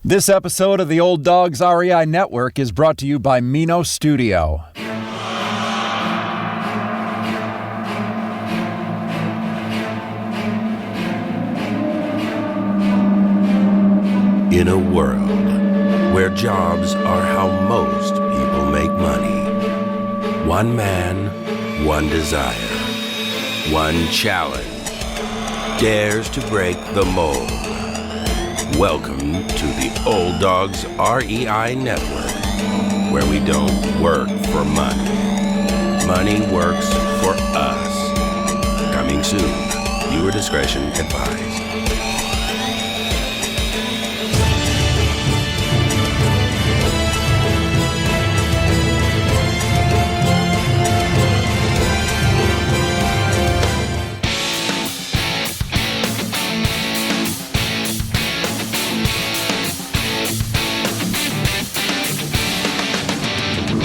This episode of the Old Dogs REI Network is brought to you by Mino Studio. In a world where jobs are how most people make money, one man, one desire, one challenge dares to break the mold. Welcome to the Old Dogs REI Network, where we don't work for money. Money works for us. Coming soon. Viewer discretion advised.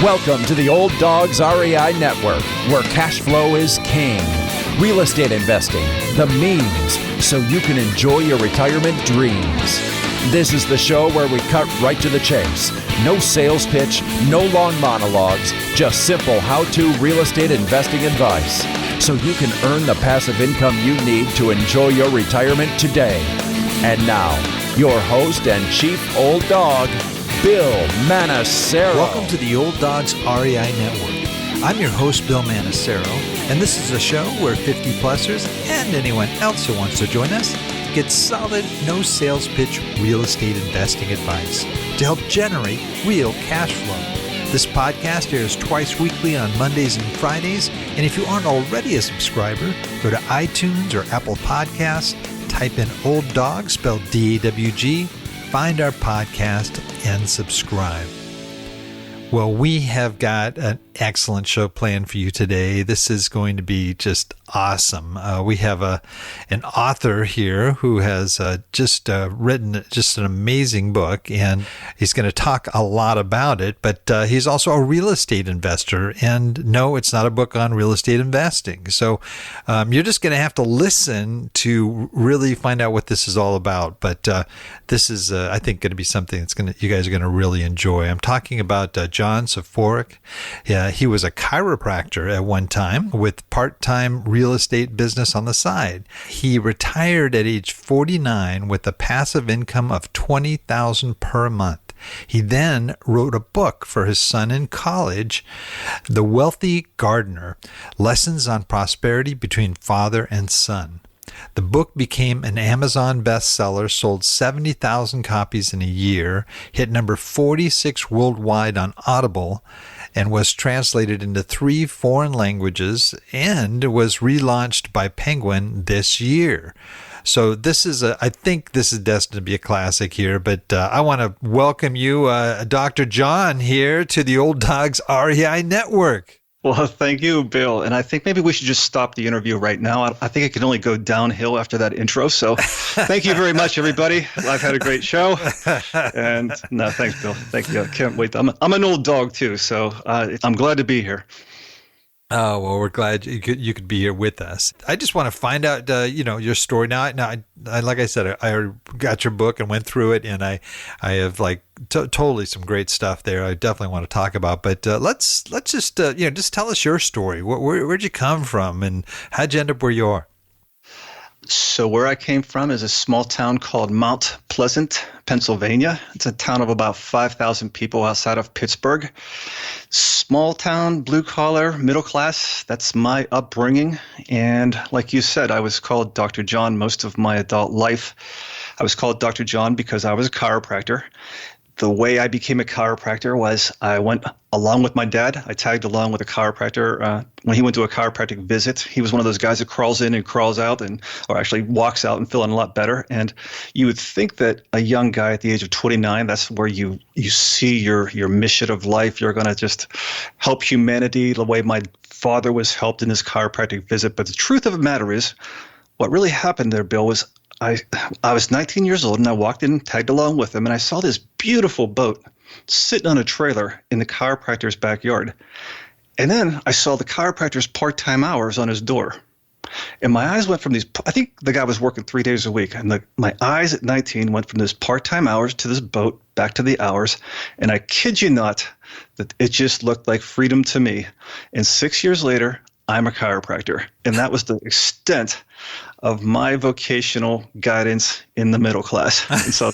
Welcome to the Old Dogs REI Network, where cash flow is king. Real estate investing, the means, so you can enjoy your retirement dreams. This is the show where we cut right to the chase. No sales pitch, no long monologues, just simple how-to real estate investing advice, so you can earn the passive income you need to enjoy your retirement today. And now, your host and chief old dog, Bill Manacero. Welcome to the Old Dogs REI Network. I'm your host, Bill Manacero, and this is a show where 50-plussers and anyone else who wants to join us get solid, no sales pitch real estate investing advice to help generate real cash flow. This podcast airs twice weekly on Mondays and Fridays, and if you aren't already a subscriber, go to iTunes or Apple Podcasts, type in Old Dog, spelled D-A-W-G, find our podcast and subscribe. Well, we have got an excellent show planned for you today. This is going to be just awesome. We have an author here who has just written just an amazing book, and he's going to talk a lot about it, but he's also a real estate investor. And no, it's not a book on real estate investing. So you're just going to have to listen to really find out what this is all about. But this is, I think, going to be something that's you guys are going to really enjoy. I'm talking about John Soforic. Yeah, he was a chiropractor at one time with part-time real estate business on the side. He retired at age 49 with a passive income of $20,000 per month. He then wrote a book for his son in college, The Wealthy Gardner, Lessons on Prosperity Between Father and Son. The book became an Amazon bestseller, sold 70,000 copies in a year, hit number 46 worldwide on Audible, and was translated into 3 foreign languages and was relaunched by Penguin this year. So this is I think this is destined to be a classic here, but I want to welcome you, Dr. John, here to the Old Dogs REI Network. Well, thank you, Bill. And I think maybe we should just stop the interview right now. I think it can only go downhill after that intro. So thank you very much, everybody. I've had a great show. And no, thanks, Bill. Thank you. I can't wait. I'm an old dog, too. So I'm glad to be here. Oh, well, we're glad you could be here with us. I just want to find out, your story. Now, I like I said, I got your book and went through it, and I have totally some great stuff there. I definitely want to talk about. But let's just just tell us your story. Where'd you come from, and how'd you end up where you are? So where I came from is a small town called Mount Pleasant, Pennsylvania. It's a town of about 5,000 people outside of Pittsburgh. Small town, blue collar, middle class. That's my upbringing. And like you said, I was called Dr. John most of my adult life. I was called Dr. John because I was a chiropractor. The way I became a chiropractor was I went along with my dad. I tagged along with a chiropractor when he went to a chiropractic visit. He was one of those guys that crawls in and crawls out, or actually walks out and feeling a lot better. And you would think that a young guy at the age of 29, that's where you see your mission of life. You're going to just help humanity the way my father was helped in his chiropractic visit. But the truth of the matter is, what really happened there, Bill, was I was 19 years old, and I walked in, tagged along with him, and I saw this beautiful boat sitting on a trailer in the chiropractor's backyard. And then I saw the chiropractor's part-time hours on his door. And my eyes went from these, I think the guy was working 3 days a week. And my eyes at 19 went from this part-time hours to this boat, back to the hours. And I kid you not, that it just looked like freedom to me. And 6 years later, I'm a chiropractor. And that was the extent of my vocational guidance in the middle class. And so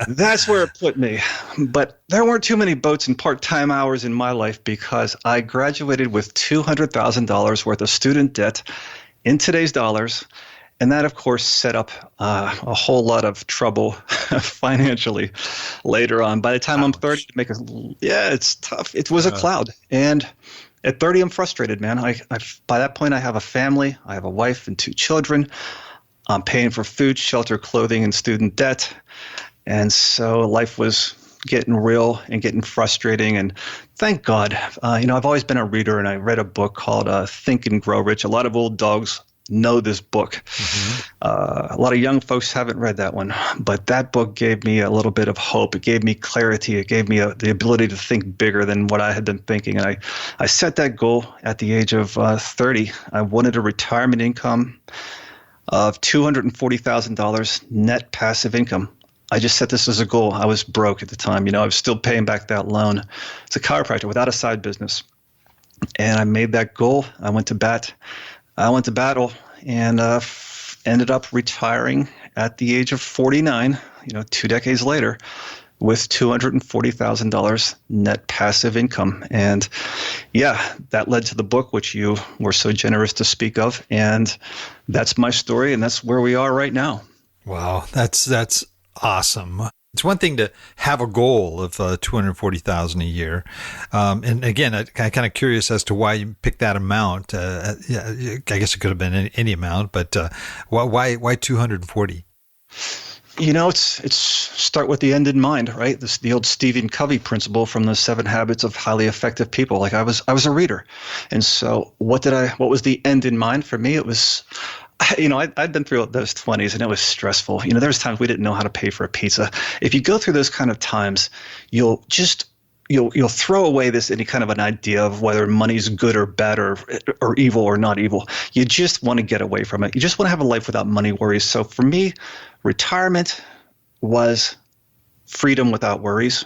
that's where it put me. But there weren't too many boats and part-time hours in my life because I graduated with $200,000 worth of student debt in today's dollars. And that, of course, set up a whole lot of trouble financially later on. By the time I'm 30, it's tough. It was a cloud. And at 30, I'm frustrated, man. By that point, I have a family. I have a wife and 2 children. I'm paying for food, shelter, clothing, and student debt. And so life was getting real and getting frustrating. And thank God, I've always been a reader, and I read a book called Think and Grow Rich. A lot of old dogs know this book. A lot of young folks haven't read that one, but that book gave me a little bit of hope. It gave me clarity. It gave me the ability to think bigger than what I had been thinking. And I set that goal at the age of 30. I wanted a retirement income of $240,000 net passive income. I just set this as a goal. I was broke at the time. I was still paying back that loan. As a chiropractor without a side business. And I made that goal. I went to battle and ended up retiring at the age of 49, 2 decades later, with $240,000 net passive income. And that led to the book, which you were so generous to speak of. And that's my story, and that's where we are right now. Wow, that's awesome. It's one thing to have a goal of $240,000 a year, and again, I'm kind of curious as to why you picked that amount. I guess it could have been any amount, but why 240? It's start with the end in mind, right? The old Stephen Covey principle from the 7 Habits of Highly Effective People. Like I was a reader, and so what was the end in mind for me? It was, I'd been through those 20s and it was stressful. There was times we didn't know how to pay for a pizza. If you go through those kind of times, you'll throw away any kind of an idea of whether money's good or bad or evil or not evil. You just want to get away from it. You just want to have a life without money worries. So for me, retirement was freedom without worries.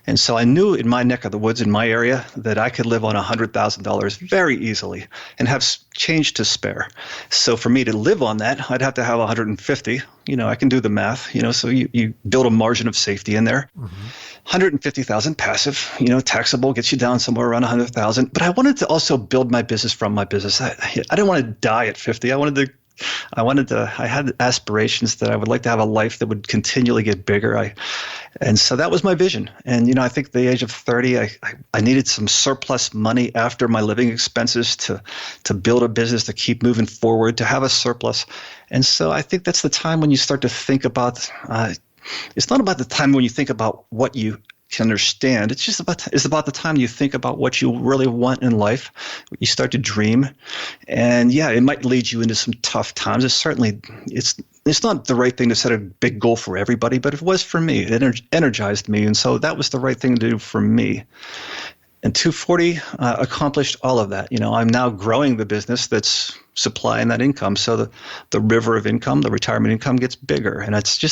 And so I knew in my neck of the woods, in my area, that I could live on $100,000 very easily and have change to spare. So for me to live on that, I'd have to have 150. I can do the math, so you build a margin of safety in there. 150,000 passive, taxable gets you down somewhere around 100,000. But I wanted to also build my business from my business. I didn't want to die at 50. I had aspirations that I would like to have a life that would continually get bigger. And so that was my vision. And, I think at the age of 30, I needed some surplus money after my living expenses to build a business, to keep moving forward, to have a surplus. And so I think that's the time when you start to think about, it's not about the time when you think about what you can understand. It's about the time you think about what you really want in life. You start to dream, and it might lead you into some tough times. It's not the right thing to set a big goal for everybody, but it was for me. It energized me, and so that was the right thing to do for me. And 240 accomplished all of that. I'm now growing the business that's supplying that income. So the river of income, the retirement income, gets bigger, and it's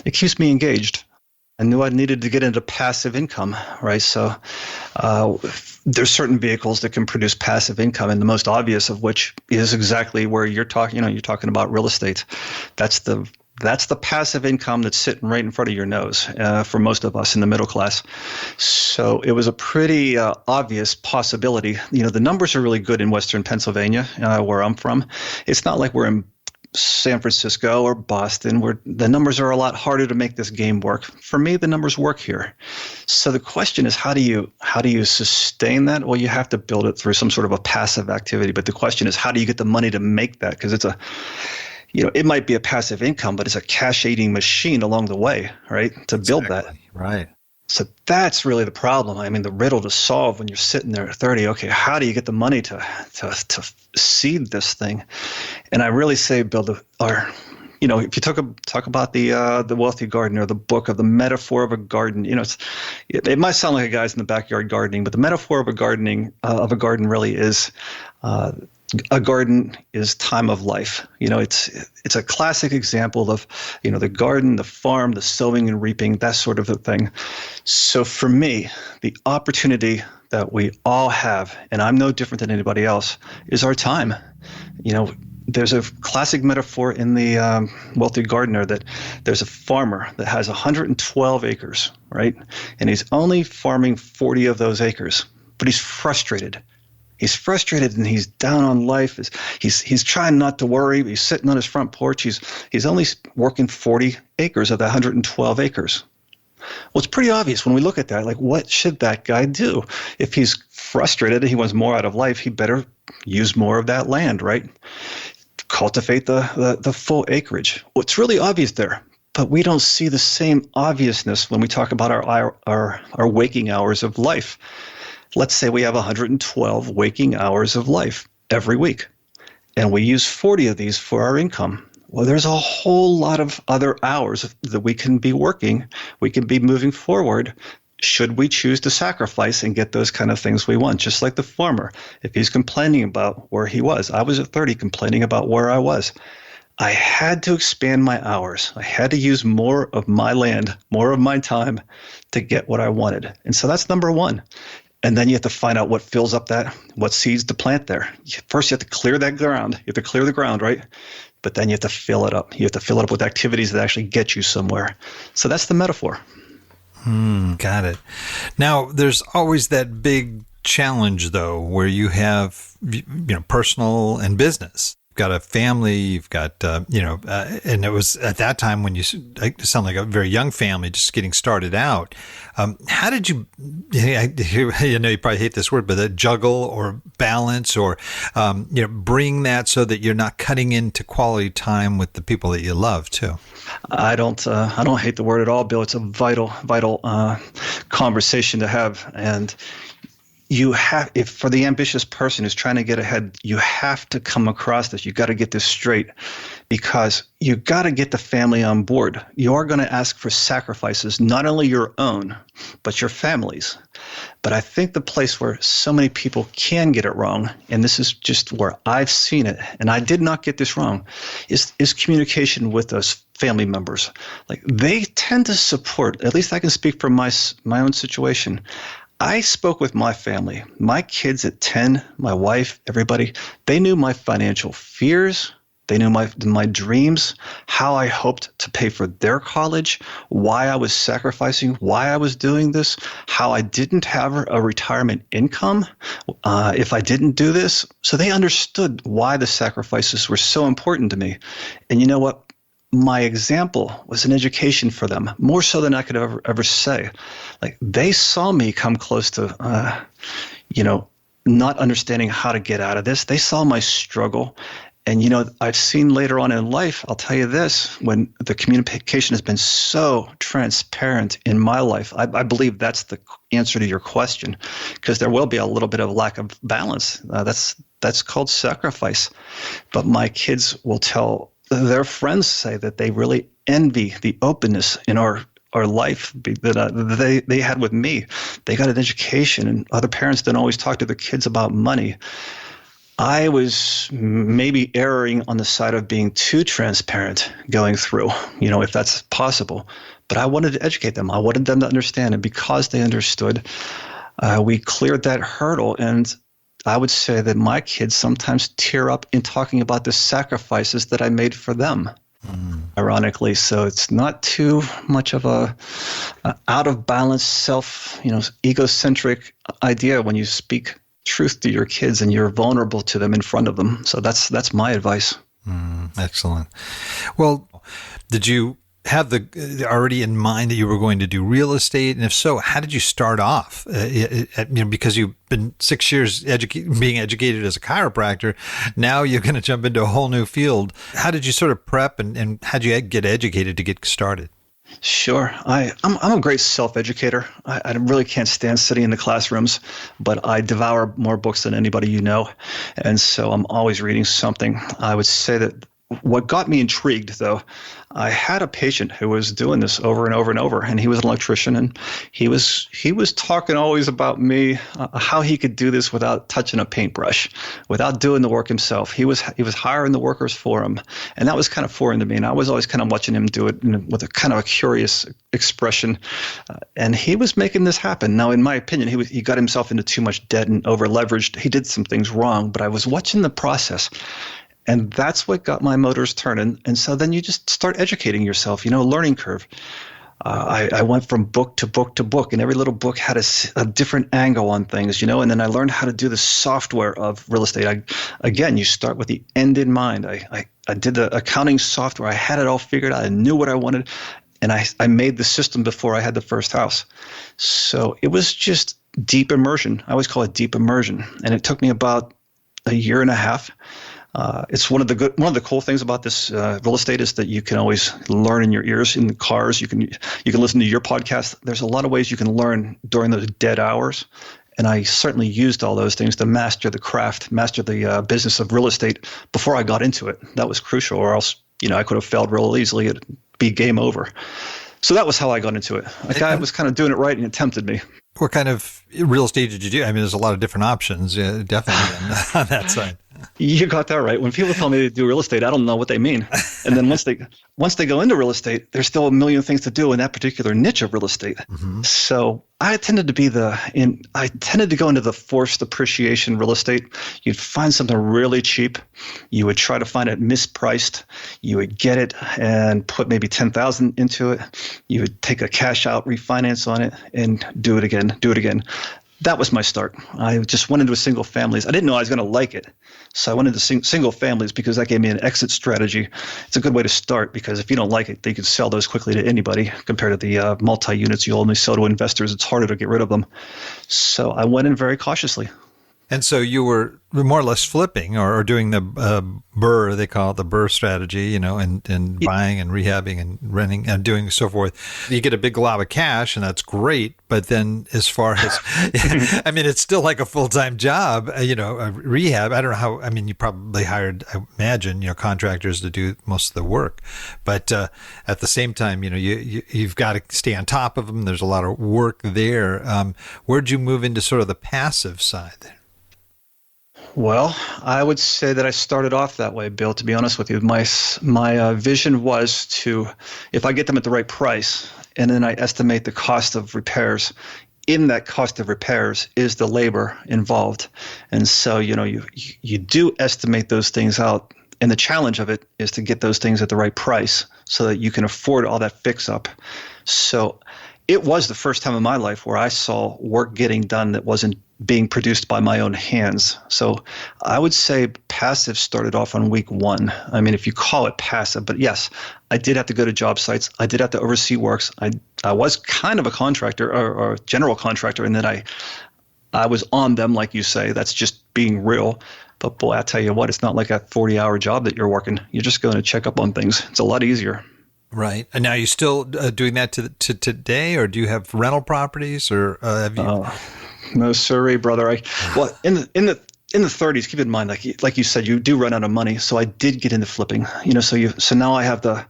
it keeps me engaged. I knew I needed to get into passive income, right? So there's certain vehicles that can produce passive income, and the most obvious of which is exactly where you're talking. You're talking about real estate. That's the passive income that's sitting right in front of your nose for most of us in the middle class. So it was a pretty obvious possibility. The numbers are really good in Western Pennsylvania, where I'm from. It's not like we're in San Francisco or Boston, where the numbers are a lot harder to make this game work. For me, the numbers work here. So the question is, how do you sustain that? Well, you have to build it through some sort of a passive activity. But the question is, how do you get the money to make that? Because it might be a passive income, but it's a cash-eating machine along the way, right? To build that. Right. So that's really the problem. I mean, the riddle to solve when you're sitting there at 30. Okay, how do you get the money to seed this thing? And I really say if you talk about the Wealthy Gardener, the book of the metaphor of a garden, it might sound like a guy's in the backyard gardening, but the metaphor of a garden really is a garden is time of life. It's a classic example of, the garden, the farm, the sowing and reaping, that sort of a thing. So for me, the opportunity that we all have, and I'm no different than anybody else, is our time. There's a classic metaphor in the Wealthy Gardner that there's a farmer that has 112 acres, right? And he's only farming 40 of those acres, but he's frustrated. He's frustrated and he's down on life. He's trying not to worry. He's sitting on his front porch. He's only working 40 acres of the 112 acres. Well, it's pretty obvious when we look at that, like, what should that guy do? If he's frustrated and he wants more out of life, he better use more of that land, right? Cultivate the full acreage. Well, it's really obvious there, but we don't see the same obviousness when we talk about our waking hours of life. Let's say we have 112 waking hours of life every week, and we use 40 of these for our income. Well, there's a whole lot of other hours that we can be working, we can be moving forward, should we choose to sacrifice and get those kind of things we want. Just like the farmer, if he's complaining about where he was. I was at 30 complaining about where I was. I had to expand my hours. I had to use more of my land, more of my time to get what I wanted. And so that's number one. And then you have to find out what fills up that, what seeds to plant there. First, you have to clear that ground. You have to clear the ground, right? But then you have to fill it up. You have to fill it up with activities that actually get you somewhere. So that's the metaphor. Got it. Now, there's always that big challenge, though, where you have, personal and business. You've got a family, you've got, and it was at that time when you sound like a very young family just getting started out. How did you, you probably hate this word, but juggle or balance or, bring that so that you're not cutting into quality time with the people that you love too? I don't hate the word at all, Bill. It's a vital conversation to have. And if for the ambitious person who's trying to get ahead, you have to come across this. You got to get this straight, because you got to get the family on board. You are going to ask for sacrifices, not only your own, but your family's. But I think the place where so many people can get it wrong, and this is just where I've seen it, and I did not get this wrong, is communication with those family members. Like, they tend to support, at least I can speak from my own situation. I spoke with my family, my kids at 10, my wife, everybody. They knew my financial fears. They knew my dreams, how I hoped to pay for their college, why I was sacrificing, why I was doing this, how I didn't have a retirement income if I didn't do this. So they understood why the sacrifices were so important to me. And you know what? My example was an education for them, more so than I could ever say. Like, they saw me come close to, not understanding how to get out of this. They saw my struggle. And, I've seen later on in life, I'll tell you this, when the communication has been so transparent in my life, I believe that's the answer to your question, because there will be a little bit of lack of balance. That's called sacrifice. But my kids will tell their friends, say that they really envy the openness in our life that they had with me. They got an education, and other parents didn't always talk to their kids about money. I was maybe erring on the side of being too transparent going through, if that's possible. But I wanted to educate them. I wanted them to understand. And because they understood, we cleared that hurdle. And I would say that my kids sometimes tear up in talking about the sacrifices that I made for them, ironically. So it's not too much of a out of balance, egocentric idea when you speak truth to your kids and you're vulnerable to them in front of them. So that's my advice. Excellent. Well, did you have already in mind that you were going to do real estate? And if so, how did you start off? Because you've been 6 years being educated as a chiropractor, now you're going to jump into a whole new field. How did you sort of prep and how did you get educated to get started? Sure. I'm a great self-educator. I really can't stand sitting in the classrooms, but I devour more books than anybody you know. And so I'm always reading something. I would say that what got me intrigued, though, I had a patient who was doing this over and over and over, and he was an electrician, and he was talking always about me, how he could do this without touching a paintbrush, without doing the work himself. He was hiring the workers for him, and that was kind of foreign to me. And I was always kind of watching him do it with a kind of a curious expression, and he was making this happen. Now, in my opinion, he got himself into too much debt and over leveraged. He did some things wrong, but I was watching the process. And that's what got my motors turning. And so then you just start educating yourself, learning curve. I went from book to book to book, and every little book had a different angle on things, and then I learned how to do the software of real estate. Again, you start with the end in mind. I did the accounting software. I had it all figured out. I knew what I wanted, and I made the system before I had the first house. So it was just deep immersion. I always call it deep immersion. And it took me about a year and a half. It's one of the cool things about this real estate is that you can always learn in your ears in the cars. You can listen to your podcast. There's a lot of ways you can learn during those dead hours, and I certainly used all those things to master the craft, master the business of real estate before I got into it. That was crucial, or else I could have failed real easily. It'd be game over. So that was how I got into it. A guy was kind of doing it right, and it tempted me. What kind of real estate did you do? I mean, there's a lot of different options, definitely on that side. You got that right. When people tell me they do real estate, I don't know what they mean. And then once they go into real estate, there's still a million things to do in that particular niche of real estate. Mm-hmm. So I tended to go into the forced appreciation real estate. You'd find something really cheap. You would try to find it mispriced. You would get it and put maybe $10,000 into it. You would take a cash out refinance on it and do it again. That was my start. I just went into a single families. I didn't know I was going to like it. So I went into single families because that gave me an exit strategy. It's a good way to start because if you don't like it, they could sell those quickly to anybody compared to the multi-units you only sell to investors. It's harder to get rid of them. So I went in very cautiously. And so you were more or less flipping or doing the BRRRR, they call it the BRRRR strategy, and buying and rehabbing and renting and doing so forth. You get a big glob of cash and that's great. But then as far as, I mean, it's still like a full-time job, a rehab. I don't know how, I mean, you probably hired, I imagine, contractors to do most of the work. But at the same time, you've got to stay on top of them. There's a lot of work there. Where'd you move into sort of the passive side there? Well, I would say that I started off that way, Bill, to be honest with you. My vision was to, if I get them at the right price, and then I estimate the cost of repairs, in that cost of repairs is the labor involved. And so, you do estimate those things out. And the challenge of it is to get those things at the right price so that you can afford all that fix-up. So it was the first time in my life where I saw work getting done that wasn't being produced by my own hands. So I would say passive started off on week one. I mean, if you call it passive, but yes, I did have to go to job sites. I did have to oversee works. I was kind of a contractor or general contractor, and then I was on them, like you say. That's just being real. But boy, I tell you what, it's not like a 40-hour job that you're working. You're just going to check up on things. It's a lot easier. Right. And now, are you still doing that to today, or do you have rental properties, or have you? No, sorry, brother. In the 30s, keep in mind, like you said, you do run out of money. So I did get into flipping. So now I have the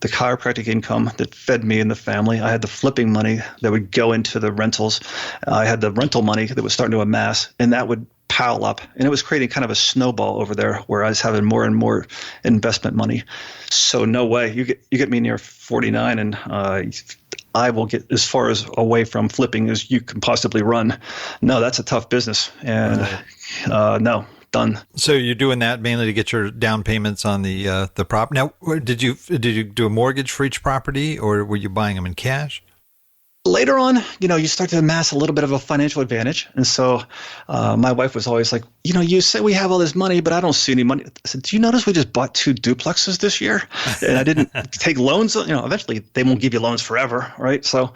chiropractic income that fed me and the family. I had the flipping money that would go into the rentals. I had the rental money that was starting to amass, and that would pile up, and it was creating kind of a snowball over there where I was having more and more investment money. So no way, you get me near 49, and I will get as far as away from flipping as you can possibly run. No, that's a tough business, and no, done. So you're doing that mainly to get your down payments on the property. Now, did you do a mortgage for each property, or were you buying them in cash? Later on, you start to amass a little bit of a financial advantage. And so my wife was always like, you say we have all this money, but I don't see any money. I said, do you notice we just bought 2 duplexes this year? And I didn't take loans. Eventually they won't give you loans forever, right? So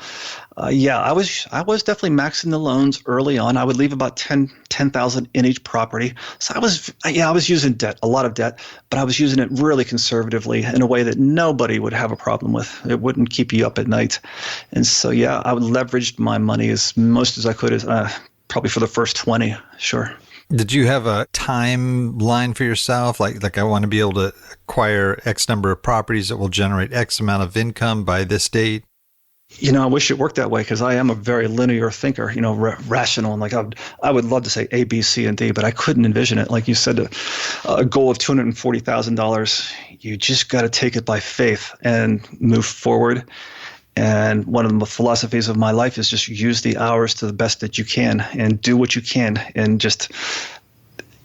I was definitely maxing the loans early on. I would leave about $10,000 in each property. So I was using debt, a lot of debt, but I was using it really conservatively in a way that nobody would have a problem with. It wouldn't keep you up at night. And so, I would leverage my money as most as I could, probably for the first 20, sure. Did you have a timeline for yourself? Like I want to be able to acquire X number of properties that will generate X amount of income by this date? I wish it worked that way because I am a very linear thinker, rational. And like I would love to say A, B, C, and D, but I couldn't envision it. Like you said, a goal of $240,000, you just got to take it by faith and move forward. And one of the philosophies of my life is just use the hours to the best that you can and do what you can. And just,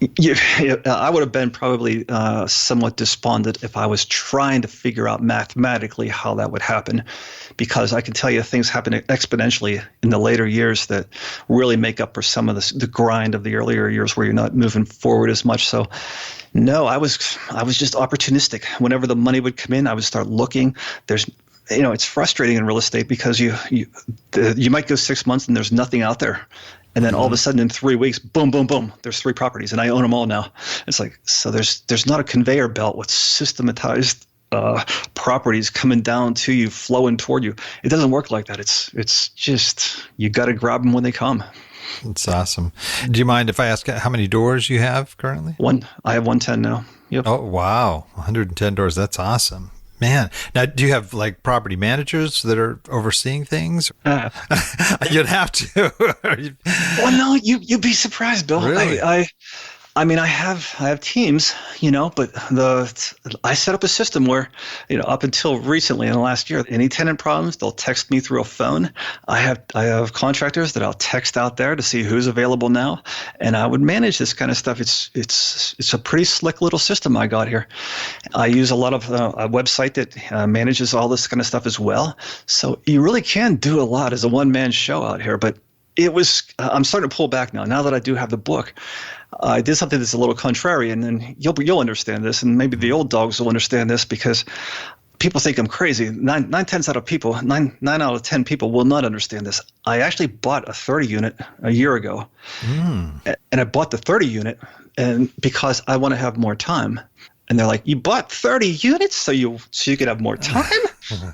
I would have been probably somewhat despondent if I was trying to figure out mathematically how that would happen, because I can tell you things happen exponentially in the later years that really make up for some of the grind of the earlier years where you're not moving forward as much. So no, I was just opportunistic. Whenever the money would come in, I would start looking. It's frustrating in real estate because you might go 6 months and there's nothing out there. And then all of a sudden in 3 weeks, boom, boom, boom, there's 3 properties and I own them all now. It's like, so there's not a conveyor belt with systematized properties coming down to you, flowing toward you. It doesn't work like that. It's just, you got to grab them when they come. That's awesome. Do you mind if I ask how many doors you have currently? I have 110 now. Yep. Oh, wow. 110 doors. That's awesome. Man. Now, do you have like property managers that are overseeing things? You'd have to. Well, no, you'd be surprised, Bill. Really? I mean, I have teams, but I set up a system where, up until recently in the last year, any tenant problems, they'll text me through a phone. I have contractors that I'll text out there to see who's available now, and I would manage this kind of stuff. It's a pretty slick little system I got here. I use a lot of a website that manages all this kind of stuff as well. So you really can do a lot as a one-man show out here, but I'm starting to pull back now that I do have the book. I did something that's a little contrarian, and you'll understand this, and maybe the old dogs will understand this, because people think I'm crazy. Nine out of 10 people will not understand this. I actually bought a 30 unit a year ago, and I bought the 30 unit and because I want to have more time. And they're like, you bought 30 units so you could have more time?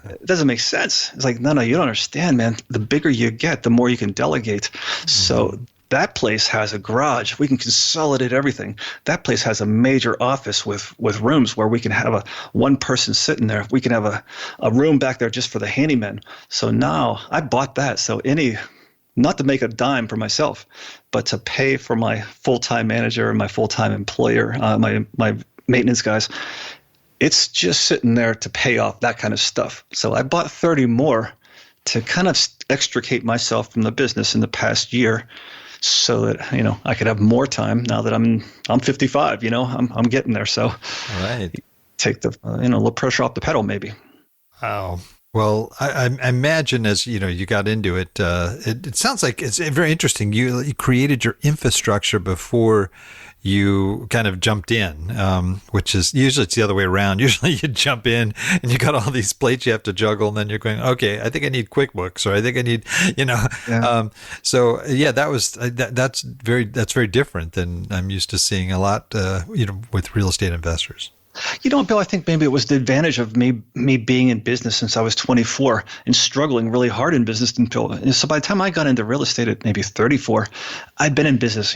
It doesn't make sense. It's like, no, you don't understand, man. The bigger you get, the more you can delegate. So that place has a garage. We can consolidate everything. That place has a major office with rooms where we can have one person sitting there. We can have a room back there just for the handyman. So now I bought that. So not to make a dime for myself, but to pay for my full-time manager and my full-time employer, my maintenance guys, it's just sitting there to pay off that kind of stuff. So I bought 30 more to kind of extricate myself from the business in the past year, so that I could have more time now that I'm 55. I'm getting there. So right, take the a little pressure off the pedal, maybe. Wow. Well, I imagine as you got into it, it sounds like it's very interesting. You created your infrastructure before you kind of jumped in, which is usually it's the other way around. Usually you jump in and you got all these plates you have to juggle, and then you're going, okay, I think I need QuickBooks, or I think I need, Yeah. So yeah, that's very different than I'm used to seeing a lot, with real estate investors. Bill, I think maybe it was the advantage of me being in business since I was 24 and struggling really hard in business so by the time I got into real estate at maybe 34, I'd been in business,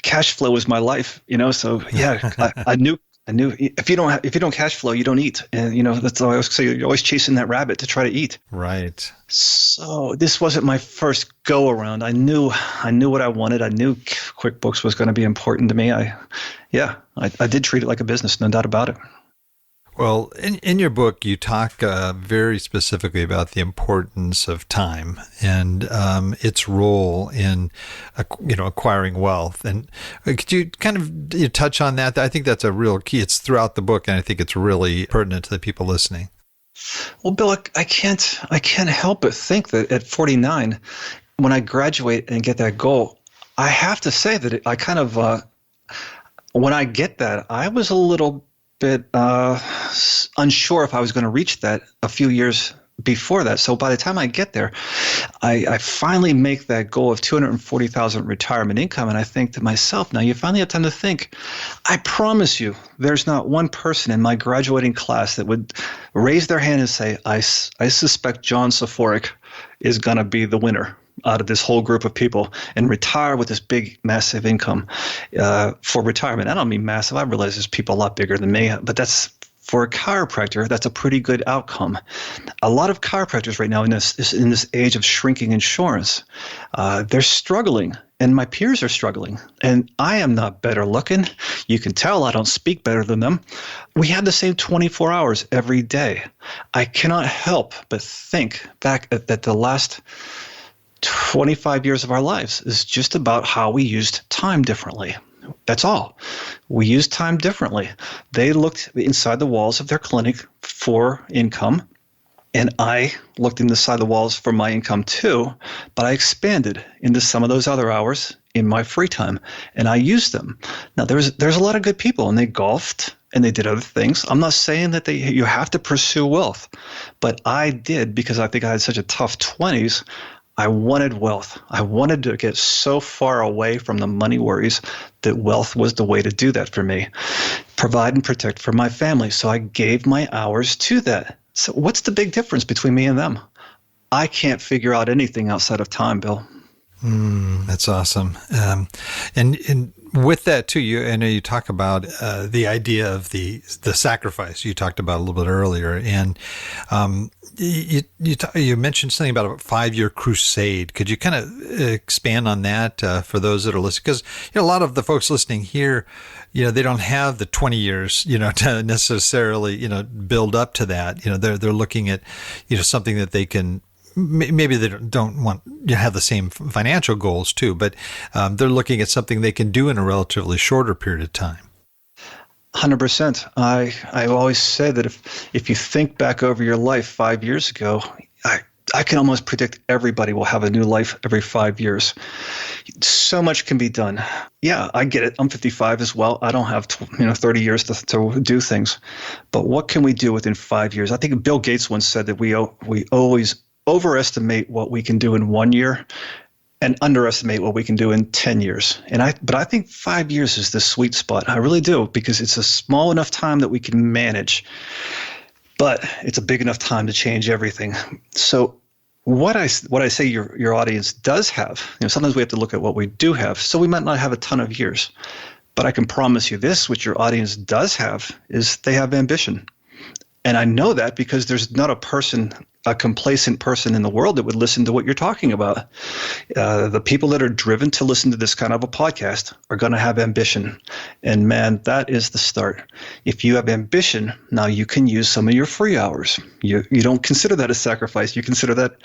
cash flow was my life, so yeah, I knew if you don't cash flow, you don't eat. And, that's what I always say, you're always chasing that rabbit to try to eat. Right. So this wasn't my first go around. I knew what I wanted. I knew QuickBooks was going to be important to me. I did treat it like a business, no doubt about it. Well, in your book, you talk very specifically about the importance of time and its role in, acquiring wealth. And could you kind of touch on that? I think that's a real key. It's throughout the book, and I think it's really pertinent to the people listening. Well, Bill, I can't help but think that at 49, when I graduate and get that goal, I have to say that I kind of, when I get that, I was a little bit unsure if I was going to reach that a few years before that. So by the time I get there, I finally make that goal of 240,000 retirement income. And I think to myself, now you finally have time to think. I promise you, there's not one person in my graduating class that would raise their hand and say, I suspect John Soforic is going to be the winner out of this whole group of people and retire with this big, massive income for retirement. I don't mean massive. I realize there's people a lot bigger than me, but that's for a chiropractor, that's a pretty good outcome. A lot of chiropractors right now in this age of shrinking insurance, they're struggling, and my peers are struggling. And I am not better looking. You can tell I don't speak better than them. We have the same 24 hours every day. I cannot help but think back at the last 25 years of our lives is just about how we used time differently. That's all. We used time differently. They looked inside the walls of their clinic for income, and I looked inside the walls for my income too, but I expanded into some of those other hours in my free time, and I used them. Now, there's a lot of good people, and they golfed, and they did other things. I'm not saying that you have to pursue wealth, but I did because I think I had such a tough 20s. I wanted wealth. I wanted to get so far away from the money worries that wealth was the way to do that for me. Provide and protect for my family. So I gave my hours to that. So what's the big difference between me and them? I can't figure out anything outside of time, Bill. That's awesome. And with that too, I know you talk about the idea of the sacrifice you talked about a little bit earlier, and you mentioned something about a 5-year crusade. Could you kind of expand on that for those that are listening? Because a lot of the folks listening here, they don't have the 20 years, to necessarily, build up to that. They're looking at, something that they can. Maybe they don't want to have the same financial goals too, but they're looking at something they can do in a relatively shorter period of time. 100%. I've always said that if you think back over your life 5 years ago, I can almost predict everybody will have a new life every 5 years. So much can be done. Yeah, I get it. I'm 55 as well. I don't have 30 years to do things. But what can we do within 5 years? I think Bill Gates once said that we always overestimate what we can do in 1 year and underestimate what we can do in 10 years. But I think 5 years is the sweet spot. I really do, because it's a small enough time that we can manage, but it's a big enough time to change everything. So what I say your audience does have, sometimes we have to look at what we do have. So we might not have a ton of years, but I can promise you this, what your audience does have is they have ambition. And I know that because there's not a complacent person in the world that would listen to what you're talking about. The people that are driven to listen to this kind of a podcast are going to have ambition. And man, that is the start. If you have ambition, now you can use some of your free hours. You don't consider that a sacrifice. You consider that,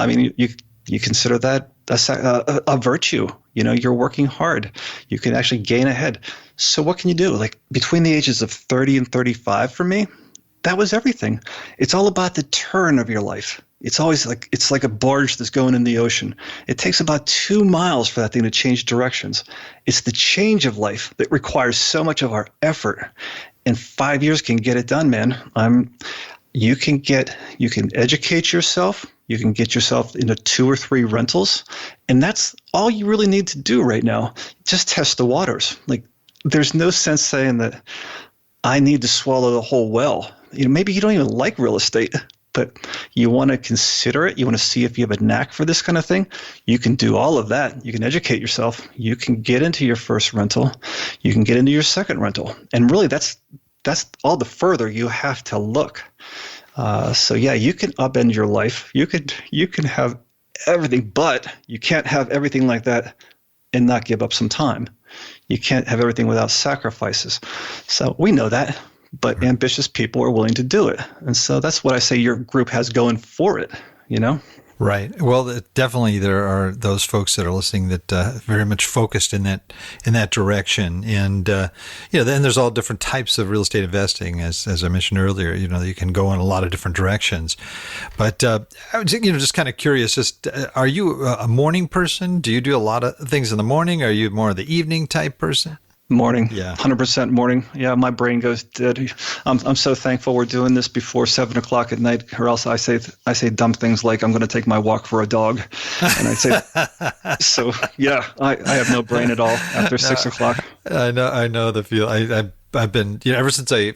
you consider that a virtue. You're working hard. You can actually gain ahead. So what can you do? Like between the ages of 30 and 35 for me, that was everything. It's all about the turn of your life. It's always it's like a barge that's going in the ocean. It takes about 2 miles for that thing to change directions. It's the change of life that requires so much of our effort. And 5 years can get it done, man. You can educate yourself. You can get yourself into 2 or 3 rentals. And that's all you really need to do right now. Just test the waters. There's no sense saying that I need to swallow the whole well. Maybe you don't even like real estate, but you want to consider it. You want to see if you have a knack for this kind of thing. You can do all of that. You can educate yourself. You can get into your first rental. You can get into your second rental. And really, that's all the further you have to look. So yeah, you can upend your life. You can have everything, but you can't have everything like that and not give up some time. You can't have everything without sacrifices. So we know that, but ambitious people are willing to do it. And so that's what I say your group has going for it, Right. Well, definitely there are those folks that are listening that very much focused in that direction. And then there's all different types of real estate investing, as I mentioned earlier. You can go in a lot of different directions. But I was just kind of curious. Are you a morning person? Do you do a lot of things in the morning? Are you more of the evening type person? Morning. Yeah. 100% morning. Yeah, my brain goes dead. I'm so thankful we're doing this before 7:00 at night, or else I say dumb things like I'm going to take my walk for a dog, and I say so. Yeah, I have no brain at all after 6:00. I know the feel. I've been, ever since I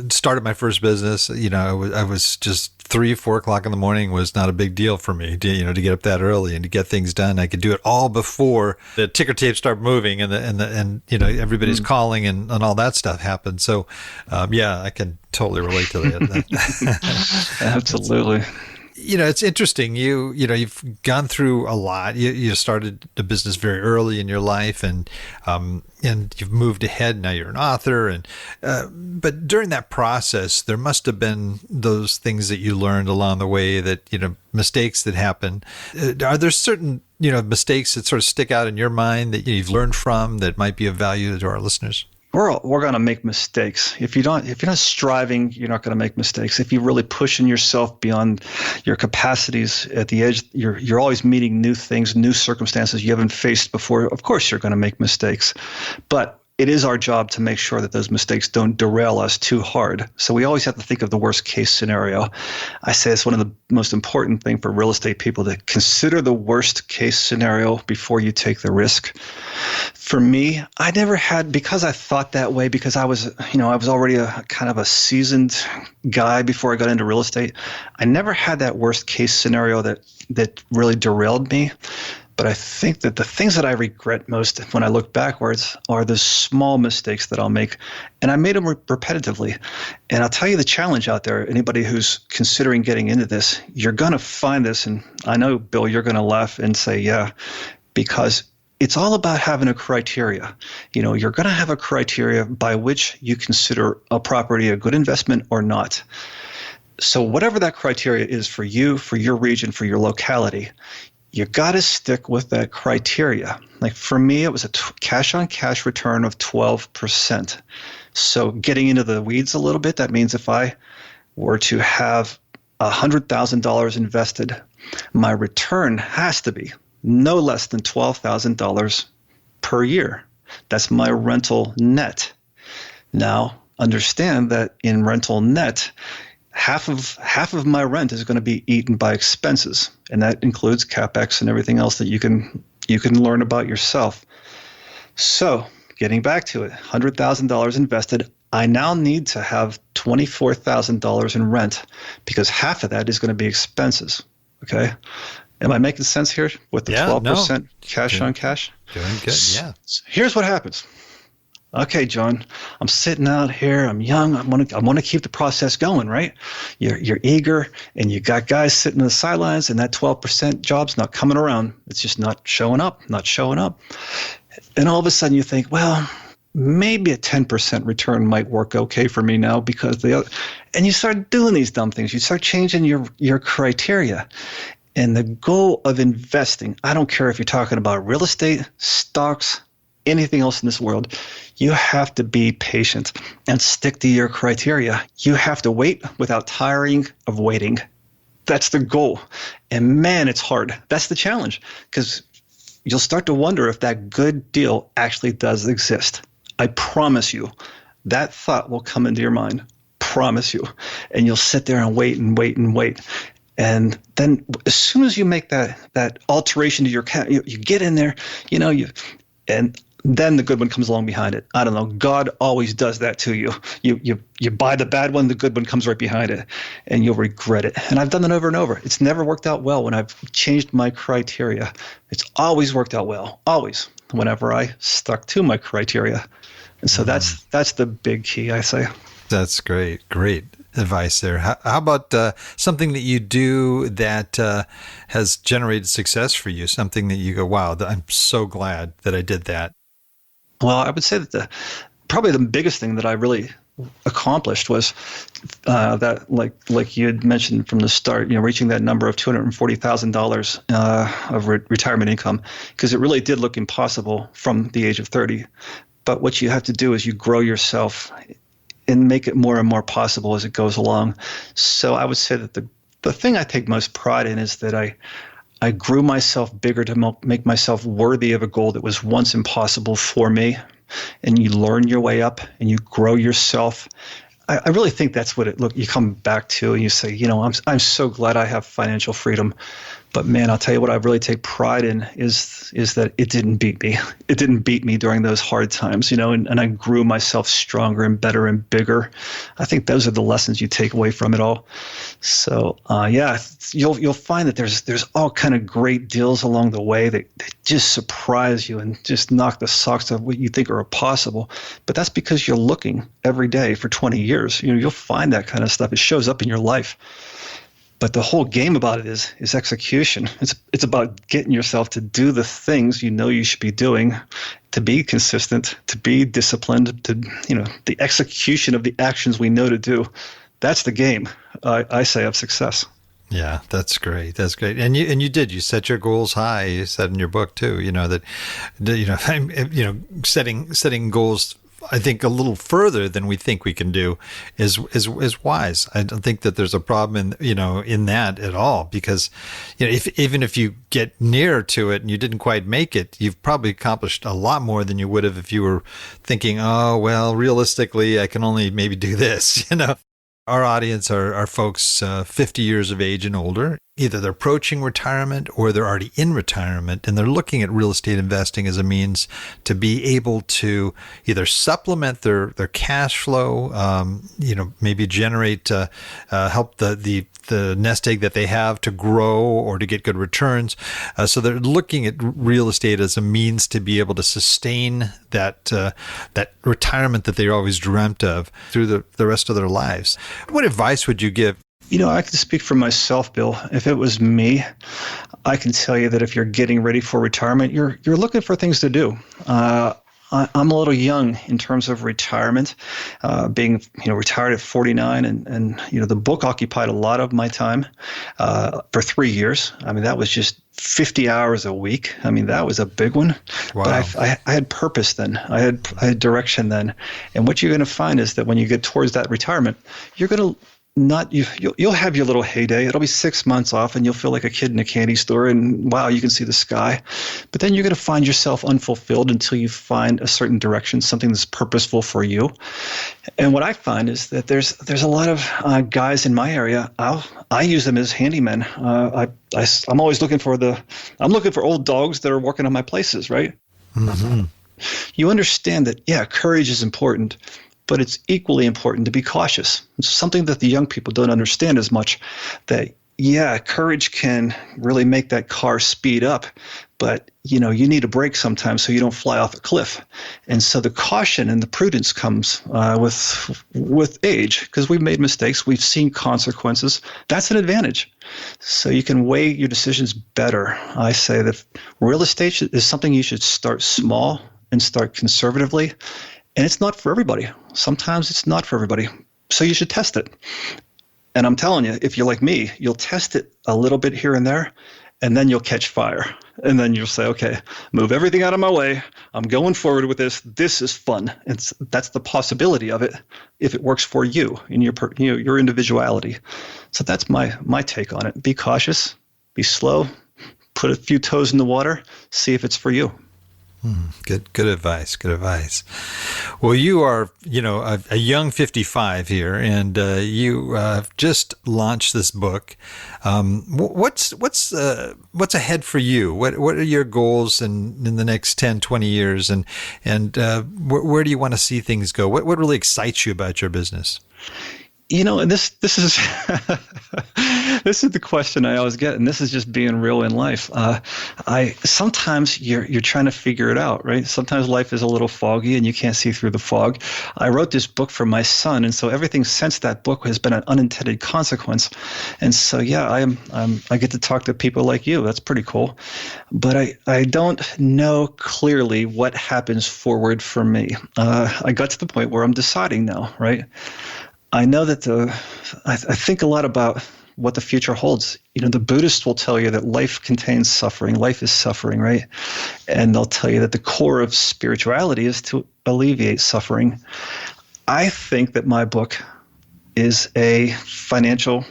started my first business, I was just 3, 4 o'clock in the morning was not a big deal for me to get up that early and to get things done. I could do it all before the ticker tape start moving and everybody's calling and all that stuff happened. So, I can totally relate to that. Absolutely. It's interesting. You've gone through a lot. You started the business very early in your life, and you've moved ahead. Now you're an author, but during that process, there must have been those things that you learned along the way. That mistakes that happen. Are there certain mistakes that sort of stick out in your mind that you've learned from that might be of value to our listeners? We're going to make mistakes. If you're not striving, you're not going to make mistakes. If you're really pushing yourself beyond your capacities at the edge, you're always meeting new things, new circumstances you haven't faced before. Of course, you're going to make mistakes, but it is our job to make sure that those mistakes don't derail us too hard. So we always have to think of the worst case scenario. I say it's one of the most important things for real estate people to consider the worst case scenario before you take the risk. For me, I never had, because I thought that way, because I was already a kind of a seasoned guy before I got into real estate. I never had that worst case scenario that really derailed me. But I think that the things that I regret most when I look backwards are the small mistakes that I'll make. And I made them repetitively. And I'll tell you the challenge out there, anybody who's considering getting into this, you're going to find this. And I know, Bill, you're going to laugh and say, yeah, because it's all about having a criteria. You're going to have a criteria by which you consider a property a good investment or not. So whatever that criteria is for you, for your region, for your locality, you got to stick with that criteria. Like for me, it was a cash-on-cash return of 12%. So getting into the weeds a little bit, that means if I were to have $100,000 invested, my return has to be no less than $12,000 per year. That's my rental net. Now, understand that in rental net, half of my rent is going to be eaten by expenses, and that includes CapEx and everything else that you can learn about yourself. So, getting back to it, $100,000 invested, I now need to have $24,000 in rent because half of that is going to be expenses. Okay, am I making sense here with the 12% cash on cash? Doing good, yeah. So here's what happens. Okay, John, I'm sitting out here. I'm young. I want to keep the process going, right? You're eager, and you got guys sitting on the sidelines, and that 12% job's not coming around. It's just not showing up. And all of a sudden, you think, well, maybe a 10% return might work okay for me now because and you start doing these dumb things. You start changing your criteria. And the goal of investing, I don't care if you're talking about real estate, stocks, anything else in this world, you have to be patient and stick to your criteria. You have to wait without tiring of waiting. That's the goal. And man, it's hard. That's the challenge, because you'll start to wonder if that good deal actually does exist. I promise you, that thought will come into your mind. Promise you. And you'll sit there and wait and wait and wait. And then as soon as you make that alteration to your you get in there, and then the good one comes along behind it. I don't know. God always does that to you. You buy the bad one, the good one comes right behind it, and you'll regret it. And I've done that over and over. It's never worked out well when I've changed my criteria. It's always worked out well, always, whenever I stuck to my criteria. And so that's the big key, I say. That's great. Great advice there. How about something that you do that has generated success for you? Something that you go, wow, I'm so glad that I did that. Well, I would say that probably the biggest thing that I really accomplished was that, like you had mentioned from the start, reaching that number of $240,000 of retirement income, because it really did look impossible from the age of 30. But what you have to do is you grow yourself and make it more and more possible as it goes along. So I would say that the thing I take most pride in is that I grew myself bigger to make myself worthy of a goal that was once impossible for me. and you learn your way up and you grow yourself. I really think that's what you come back to, and you say, I'm so glad I have financial freedom. But man, I'll tell you what I really take pride in is that it didn't beat me. It didn't beat me during those hard times, and I grew myself stronger and better and bigger. I think those are the lessons you take away from it all. So you'll find that there's all kind of great deals along the way that just surprise you and just knock the socks off what you think are possible. But that's because you're looking every day for 20 years. You'll find that kind of stuff. It shows up in your life. But the whole game about it is execution. It's about getting yourself to do the things you should be doing, to be consistent, to be disciplined, to the execution of the actions we know to do. That's the game, I say, of success. Yeah, that's great. That's great. And you set your goals high. You said in your book too, setting goals, I think, a little further than we think we can do is wise. I don't think that there's a problem in that at all, because even if you get near to it and you didn't quite make it, you've probably accomplished a lot more than you would have if you were thinking, oh, well, realistically, I can only maybe do this. Our audience are folks 50 years of age and older. Either they're approaching retirement or they're already in retirement, and they're looking at real estate investing as a means to be able to either supplement their cash flow, maybe generate, help the nest egg that they have to grow or to get good returns. So they're looking at real estate as a means to be able to sustain that retirement that they always dreamt of through the rest of their lives. What advice would you give? I can speak for myself, Bill. If it was me, I can tell you that if you're getting ready for retirement, you're looking for things to do. I'm a little young in terms of retirement, being retired at 49, and the book occupied a lot of my time for 3 years. I mean, that was just 50 hours a week. I mean, that was a big one. Wow. But I had purpose then. I had direction then. And what you're going to find is that when you get towards that retirement, you're going to you'll have your little heyday. It'll be 6 months off and you'll feel like a kid in a candy store and wow, you can see the sky. But then you're going to find yourself unfulfilled until you find a certain direction, something that's purposeful for you. And what I find is that there's a lot of guys in my area. I use them as handymen. I'm always looking for old dogs that are working on my places, right? Mm-hmm. You understand that, courage is important, but it's equally important to be cautious. It's something that the young people don't understand as much, that, courage can really make that car speed up, but, you need a brake sometimes so you don't fly off a cliff. And so the caution and the prudence comes with age, because we've made mistakes. We've seen consequences. That's an advantage. So you can weigh your decisions better. I say that real estate is something you should start small and start conservatively. And it's not for everybody. Sometimes it's not for everybody. So you should test it. And I'm telling you, if you're like me, you'll test it a little bit here and there, and then you'll catch fire. And then you'll say, okay, move everything out of my way. I'm going forward with this. This is fun. That's the possibility of it if it works for you in your individuality. So that's my take on it. Be cautious, be slow, put a few toes in the water, see if it's for you. Good advice. Good advice. Well, you are, a young 55 here, and you just launched this book. What's ahead for you? What are your goals in the next 10, 20 years, and where do you want to see things go? What really excites you about your business? And this is this is the question I always get, and this is just being real in life. Sometimes you're trying to figure it out, right? Sometimes life is a little foggy and you can't see through the fog. I wrote this book for my son, and so everything since that book has been an unintended consequence. And so I get to talk to people like you. That's pretty cool. But I don't know clearly what happens forward for me. I got to the point where I'm deciding now, right? I know that I think a lot about what the future holds. The Buddhists will tell you that life contains suffering. Life is suffering, right? And they'll tell you that the core of spirituality is to alleviate suffering. I think that my book is a financial,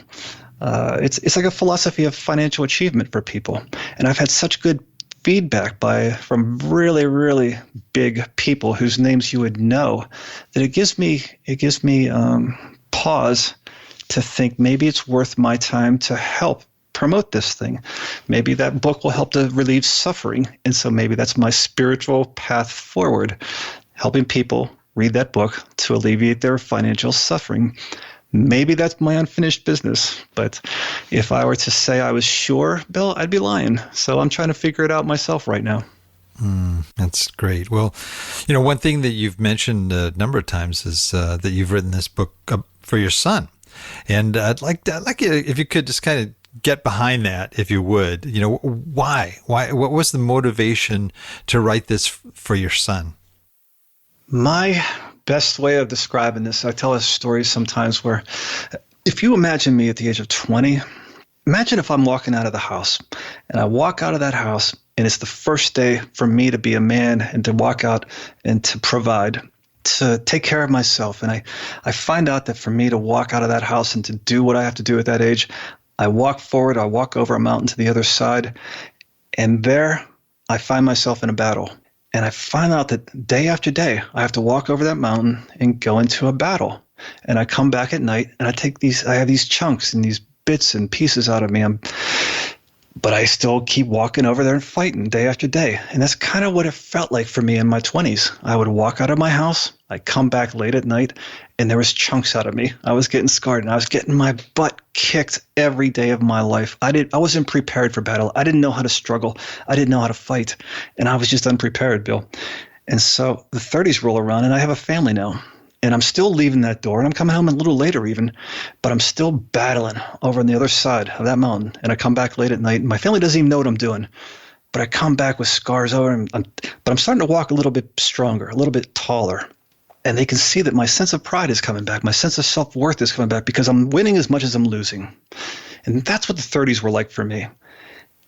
it's like a philosophy of financial achievement for people. And I've had such good feedback from really, really big people whose names you would know, that it gives me pause to think maybe it's worth my time to help promote this thing. Maybe that book will help to relieve suffering. And so maybe that's my spiritual path forward, helping people read that book to alleviate their financial suffering. Maybe that's my unfinished business. But if I were to say I was sure, Bill, I'd be lying. So I'm trying to figure it out myself right now. That's great. Well, one thing that you've mentioned a number of times is that you've written this book for your son. And I'd like you, if you could just kind of get behind that, if you would. Why? What was the motivation to write this for your son? My best way of describing this, I tell a story sometimes where if you imagine me at the age of 20, imagine if I'm walking out of the house and I walk out of that house and it's the first day for me to be a man and to walk out and to provide, to take care of myself. And I find out that for me to walk out of that house and to do what I have to do at that age, I walk forward, I walk over a mountain to the other side, and there I find myself in a battle. And I find out that day after day, I have to walk over that mountain and go into a battle. And I come back at night and I have these chunks and these bits and pieces out of me. But I still keep walking over there and fighting day after day. And that's kind of what it felt like for me in my 20s. I would walk out of my house, I'd come back late at night, and there was chunks out of me. I was getting scarred, and I was getting my butt kicked every day of my life. I wasn't prepared for battle. I didn't know how to struggle. I didn't know how to fight. And I was just unprepared, Bill. And so the 30s roll around, and I have a family now. And I'm still leaving that door, and I'm coming home a little later even, but I'm still battling over on the other side of that mountain. And I come back late at night, and my family doesn't even know what I'm doing. But I come back with scars over, but I'm starting to walk a little bit stronger, a little bit taller. And they can see that my sense of pride is coming back. My sense of self-worth is coming back because I'm winning as much as I'm losing. And that's what the 30s were like for me.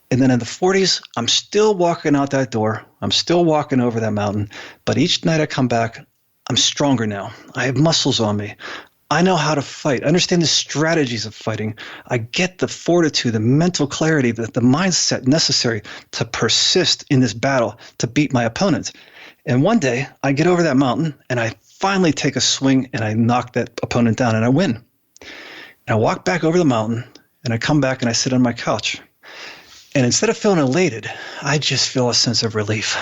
And then in the 40s, I'm still walking out that door. I'm still walking over that mountain. But each night I come back, I'm stronger now. I have muscles on me. I know how to fight. I understand the strategies of fighting. I get the fortitude, the mental clarity, the mindset necessary to persist in this battle, to beat my opponent. And one day, I get over that mountain, and I finally take a swing, and I knock that opponent down, and I win. And I walk back over the mountain, and I come back, and I sit on my couch. And instead of feeling elated, I just feel a sense of relief.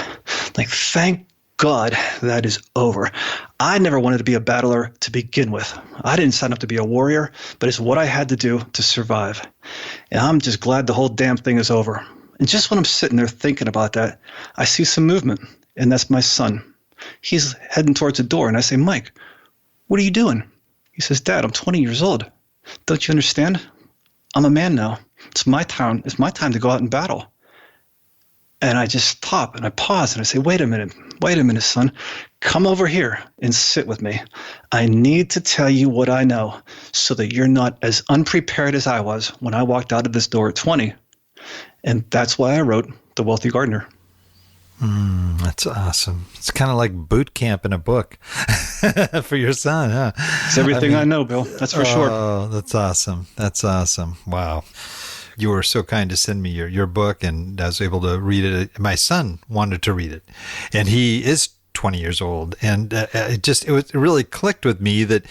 Like, thank God, that is over. I never wanted to be a battler to begin with. I didn't sign up to be a warrior, but it's what I had to do to survive. And I'm just glad the whole damn thing is over. And just when I'm sitting there thinking about that, I see some movement, and that's my son. He's heading towards the door, and I say, Mike, what are you doing? He says, Dad, I'm 20 years old. Don't you understand? I'm a man now. It's my time. It's my time to go out and battle. And I just stop and I pause and I say, wait a minute, son. Come over here and sit with me. I need to tell you what I know so that you're not as unprepared as I was when I walked out of this door at 20. And that's why I wrote The Wealthy Gardner. That's awesome. It's kind of like boot camp in a book for your son, huh? It's everything I know, Bill. That's for sure. Oh, that's awesome. That's awesome. Wow. You were so kind to send me your book, and I was able to read it. My son wanted to read it, and he is 20 years old. And it really clicked with me that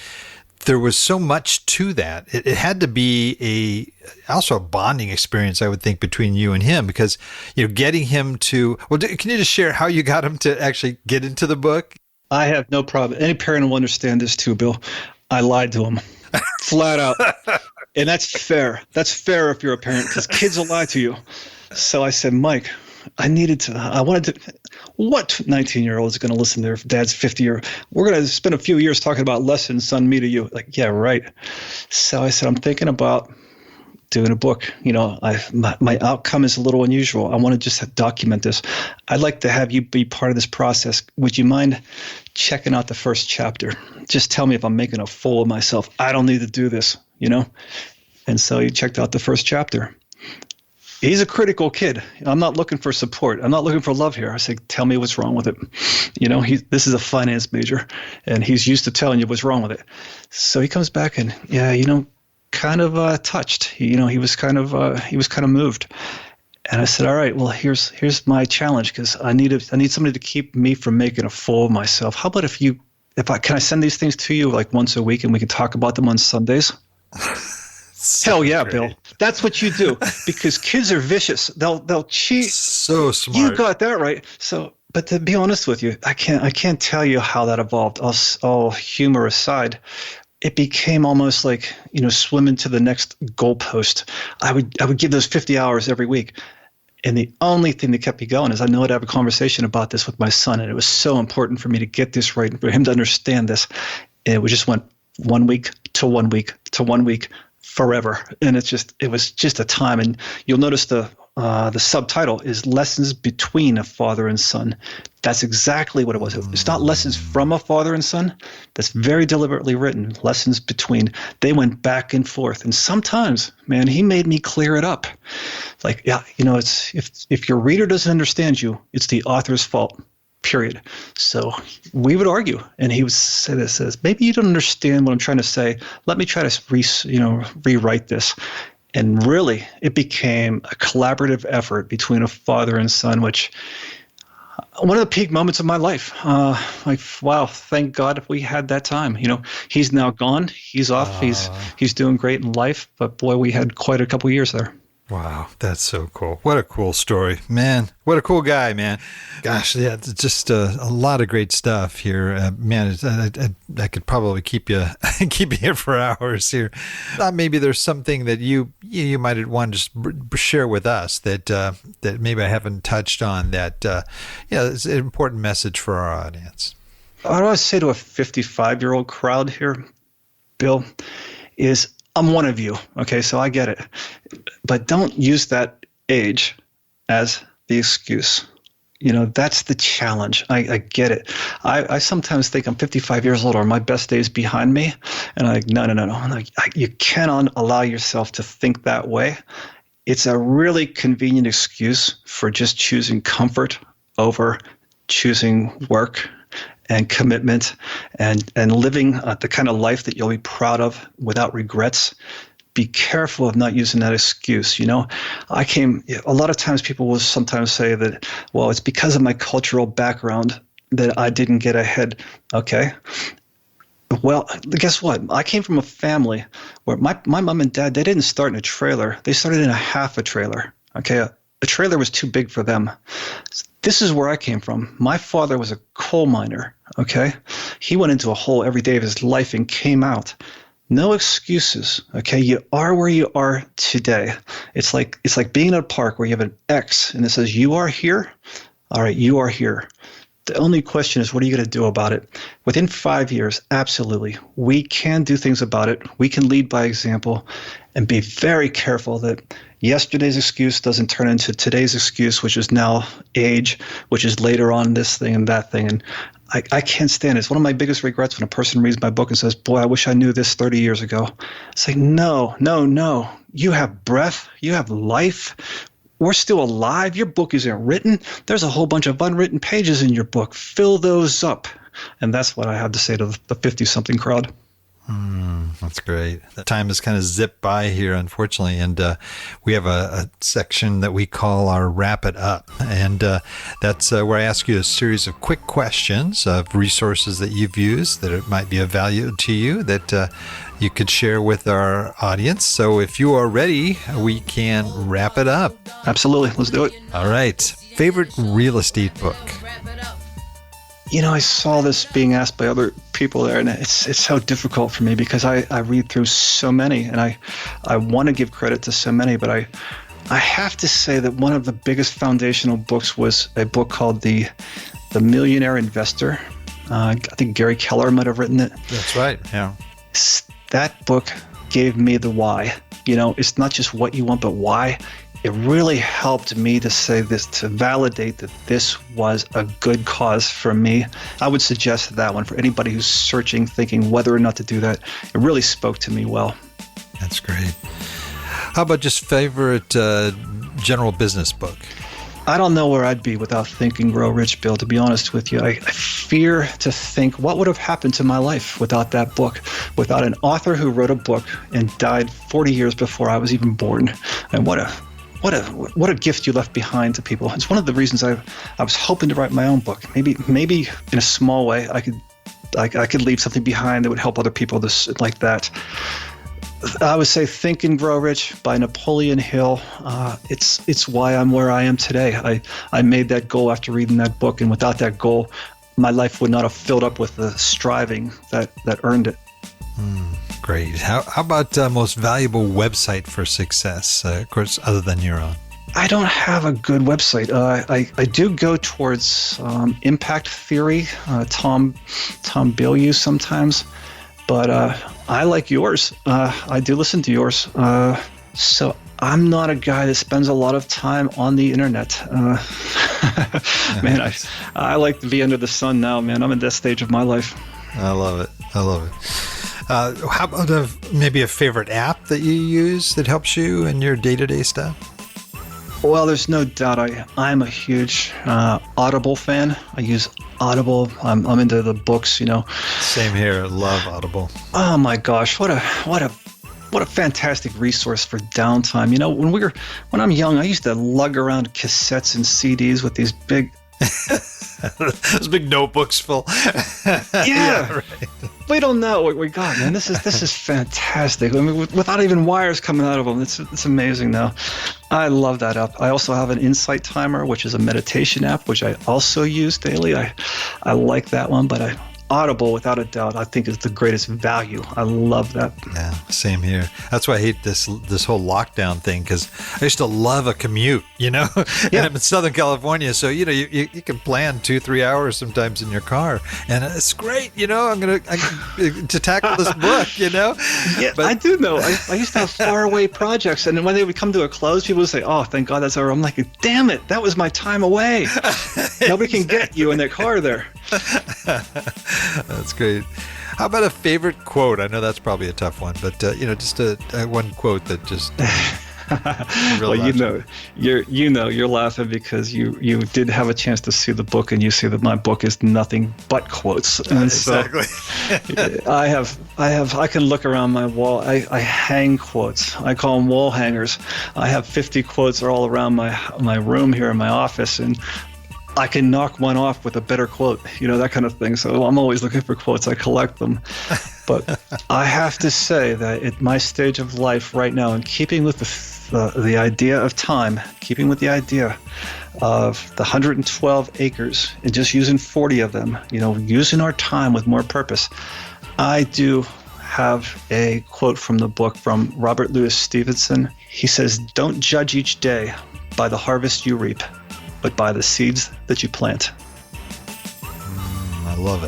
there was so much to that. It had to be also a bonding experience, I would think, between you and him, because getting him to. Well, can you just share how you got him to actually get into the book? I have no problem. Any parent will understand this too, Bill. I lied to him, flat out. And that's fair. That's fair if you're a parent, because kids will lie to you. So I said, Mike, what 19-year-old is going to listen to their dad's 50-year? We're going to spend a few years talking about lessons, son, me to you. Like, yeah, right. So I said, I'm thinking about doing a book. My outcome is a little unusual. I want to just document this. I'd like to have you be part of this process. Would you mind checking out the first chapter? Just tell me if I'm making a fool of myself. I don't need to do this. And so he checked out the first chapter. He's a critical kid. I'm not looking for support. I'm not looking for love here. I say, tell me what's wrong with it. This is a finance major, and he's used to telling you what's wrong with it. So he comes back and, kind of touched. He was kind of moved. And I said, all right, well, here's my challenge, because I need somebody to keep me from making a fool of myself. How about can I send these things to you like once a week and we can talk about them on Sundays? So Hell yeah, great. Bill. That's what you do, because kids are vicious. They'll cheat. So smart. You got that right. So, but to be honest with you, I can't tell you how that evolved. All humor aside, it became almost like, swimming to the next goalpost. I would give those 50 hours every week. And the only thing that kept me going is I knew I'd have a conversation about this with my son. And it was so important for me to get this right and for him to understand this. And it just went 1 week to 1 week to 1 week forever. And it was just a time. And you'll notice the subtitle is Lessons Between a Father and Son. That's exactly what it was. It's not lessons from a father and son. That's very deliberately written. Lessons between. They went back and forth. And sometimes, man, he made me clear it up. Like, yeah, it's if your reader doesn't understand you, it's the author's fault. Period. So we would argue, and he would say this: maybe you don't understand what I'm trying to say. Let me try to rewrite this. And really, it became a collaborative effort between a father and son, which one of the peak moments of my life. Wow, thank God we had that time. He's now gone. He's off. He's doing great in life. But boy, we had quite a couple of years there. Wow, that's so cool. What a cool story, man. What a cool guy, man. Gosh, yeah, it's just a lot of great stuff here. Man, I could probably keep you here for hours here. Maybe there's something that you might want to just share with us that maybe I haven't touched on that, it's an important message for our audience. What I say to a 55-year-old crowd here, Bill, is I'm one of you, okay? So I get it. But don't use that age as the excuse. That's the challenge. I get it. I sometimes think I'm 55 years old or my best days behind me. And I'm like, no. I'm like, you cannot allow yourself to think that way. It's a really convenient excuse for just choosing comfort over choosing work and commitment and living the kind of life that you'll be proud of without regrets. Be careful of not using that excuse. A lot of times people will sometimes say that, well, it's because of my cultural background that I didn't get ahead. Okay. Well, guess what? I came from a family where my mom and dad, they didn't start in a trailer. They started in a half a trailer. Okay. A trailer was too big for them. This is where I came from. My father was a coal miner, okay? He went into a hole every day of his life and came out. No excuses, okay? You are where you are today. It's like being in a park where you have an X and it says, you are here. All right, you are here. The only question is, what are you going to do about it? Within 5 years, absolutely. We can do things about it. We can lead by example and be very careful that yesterday's excuse doesn't turn into today's excuse, which is now age, which is later on this thing and that thing. And I can't stand it. It's one of my biggest regrets when a person reads my book and says, boy, I wish I knew this 30 years ago. It's like, no. You have breath. You have life. We're still alive. Your book isn't written. There's a whole bunch of unwritten pages in your book. Fill those up. And that's what I have to say to the 50-something crowd. That's great. The time has kind of zipped by here, unfortunately, and we have a section that we call our Wrap It Up, and that's where I ask you a series of quick questions of resources that you've used that it might be of value to you that you could share with our audience. So if you are ready, we can wrap it up. Absolutely. Let's do it. All right. Favorite real estate book? I saw this being asked by other people there, and it's so difficult for me because I read through so many, and I want to give credit to so many, but I have to say that one of the biggest foundational books was a book called The Millionaire Investor. I think Gary Keller might have written it. That's right, yeah. That book gave me the why. It's not just what you want, but why. It really helped me to say this, to validate that this was a good cause for me. I would suggest that one for anybody who's searching, thinking whether or not to do that. It really spoke to me well. That's great. How about just favorite general business book? I don't know where I'd be without Think and Grow Rich, Bill, to be honest with you. I fear to think what would have happened to my life without that book, without an author who wrote a book and died 40 years before I was even born. And what a what a gift you left behind to people. It's one of the reasons I was hoping to write my own book. Maybe in a small way I could leave something behind that would help other people like that. I would say Think and Grow Rich by Napoleon Hill. It's why I'm where I am today. I made that goal after reading that book, and without that goal, my life would not have filled up with the striving that earned it. Great. How about most valuable website for success? Of course, other than your own. I don't have a good website. I do go towards impact theory. Tom Bilyeu sometimes, but I like yours. I do listen to yours. So I'm not a guy that spends a lot of time on the internet. Man, I like to be under the sun now, man. I'm at that stage of my life. I love it. How about maybe a favorite app that you use that helps you in your day-to-day stuff? Well, there's no doubt I'm a huge Audible fan. I use Audible. I'm into the books, Same here. Love Audible. Oh my gosh, what a fantastic resource for downtime. When I'm young, I used to lug around cassettes and CDs with these big those big notebooks full. Yeah, right. We don't know what we got, man. This is fantastic. I mean, without even wires coming out of them, it's amazing now. I love that app. I also have an Insight Timer, which is a meditation app, which I also use daily. I like that one, but Audible, without a doubt, I think is the greatest value. I love that. Yeah, same here. That's why I hate this whole lockdown thing, because I used to love a commute, Yeah. And I'm in Southern California, so you can plan 2-3 hours sometimes in your car, and it's great. I'm gonna to tackle this book, Yeah, but I do know. I used to have faraway projects, and when they would come to a close, people would say, "Oh, thank God that's over." I'm like, "Damn it, that was my time away." Nobody can get you in their car there. That's great. How about a favorite quote? I know that's probably a tough one, but just a one quote that just. Well, you're laughing because you did have a chance to see the book, and you see that my book is nothing but quotes. And exactly. So I can look around my wall. I hang quotes. I call them wall hangers. I have 50 quotes all around my room here in my office, and I can knock one off with a better quote, that kind of thing. So I'm always looking for quotes. I collect them. But I have to say that at my stage of life right now, in keeping with the idea of time, keeping with the idea of the 112 acres and just using 40 of them, using our time with more purpose, I do have a quote from the book from Robert Louis Stevenson. He says, "Don't judge each day by the harvest you reap, but by the seeds that you plant." I love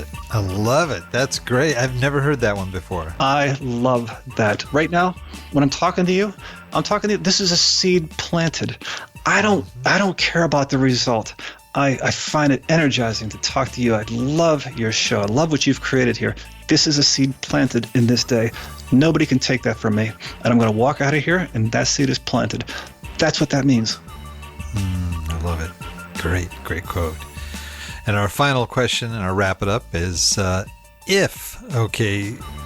it. That's great. I've never heard that one before. I love that. Right now, when I'm talking to you, this is a seed planted. I don't care about the result. I find it energizing to talk to you. I love your show. I love what you've created here. This is a seed planted in this day. Nobody can take that from me. And I'm going to walk out of here, and that seed is planted. That's what that means. I love it. Great quote. And our final question, and I'll wrap it up, is if